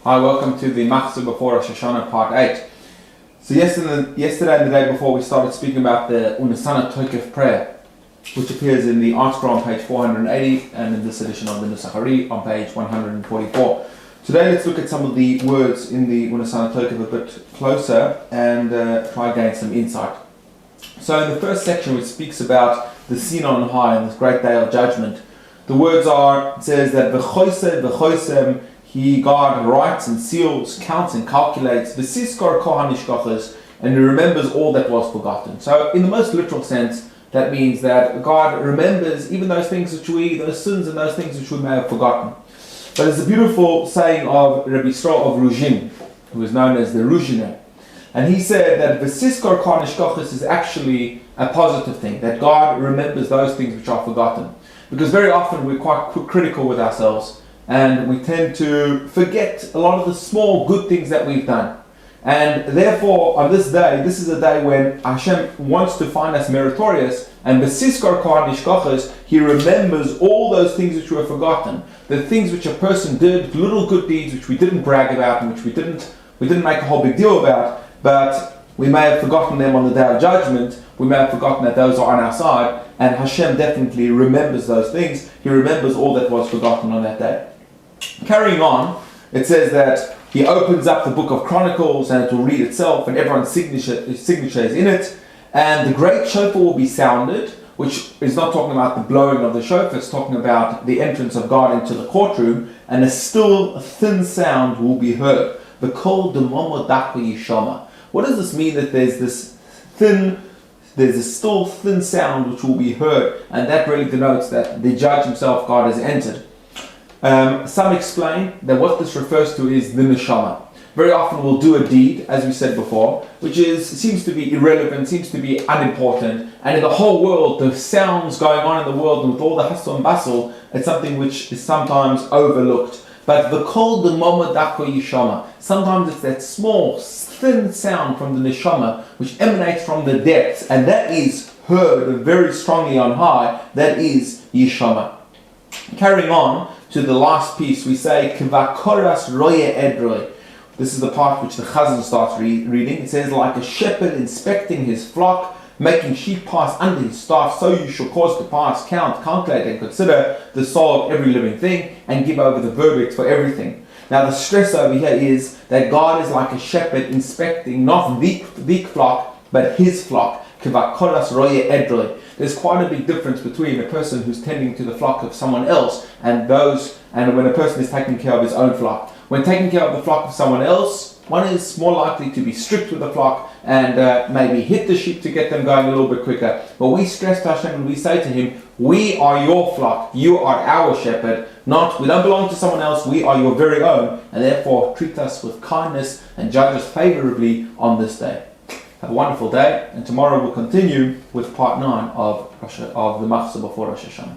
Hi, welcome to the Machzor before Rosh Hashana part 8. So yesterday and the day before we started speaking about the Hashana Tokef prayer, which appears in the article on page 480 and in this edition of the Nusachari on page 144. Today let's look at some of the words in the Hashana Tokef a bit closer and try to gain some insight. So in the first section, which speaks about the scene on high and this great day of judgment, the words are, it says that v'choisem, God writes and seals, counts and calculates, v'siskor kol hanishkachos, and he remembers all that was forgotten. So in the most literal sense, that means that God remembers even those things those sins and those things which we may have forgotten. But there's a beautiful saying of Rabbi Yisrael of Ruzhin, who is known as the Ruzhiner. And he said that v'siskor kol hanishkachos is actually a positive thing, that God remembers those things which are forgotten. Because very often we're quite critical with ourselves, and we tend to forget a lot of the small good things that we've done. And therefore, on this day, this is a day when Hashem wants to find us meritorious, and b'siskor kol hanishkachos, He remembers all those things which were forgotten, the things which a person did, little good deeds which we didn't brag about and which we didn't make a whole big deal about, but we may have forgotten them on the day of judgment. We may have forgotten that those are on our side, and Hashem definitely remembers those things. He remembers all that was forgotten on that day. Carrying on, it says that He opens up the book of Chronicles and it will read itself, and everyone's signature is in it, and the great shofar will be sounded, which is not talking about the blowing of the shofar, it's talking about the entrance of God into the courtroom, and a still thin sound will be heard. The kol demomo dakwa yishama. What does this mean that there's a still thin sound which will be heard, and that really denotes that the judge himself, God, has entered. Some explain that what this refers to is the neshama. Very often we'll do a deed, as we said before, which seems to be irrelevant, seems to be unimportant, and in the whole world, the sounds going on in the world, and with all the hustle and bustle, it's something which is sometimes overlooked. But the kol demomo dakwa yishama, sometimes it's that small, thin sound from the neshama which emanates from the depths, and that is heard very strongly on high. That is yishama. Carrying on to the last piece, we say kivakoras roye edroi. This is the part which the Chazan starts reading. It says, like a shepherd inspecting his flock, making sheep pass under his staff, so you shall cause to pass, count, calculate, and consider the soul of every living thing, and give over the verdict for everything. Now the stress over here is that God is like a shepherd inspecting not the flock, but his flock. There's quite a big difference between a person who's tending to the flock of someone else and when a person is taking care of his own flock. When taking care of the flock of someone else, one is more likely to be strict with the flock and maybe hit the sheep to get them going a little bit quicker. But we stress to Hashem and we say to Him, we are your flock, you are our shepherd, we don't belong to someone else, we are your very own, and therefore treat us with kindness and judge us favorably on this day. Have a wonderful day, and tomorrow we'll continue with part 9 of the Machzor before Rosh Hashana.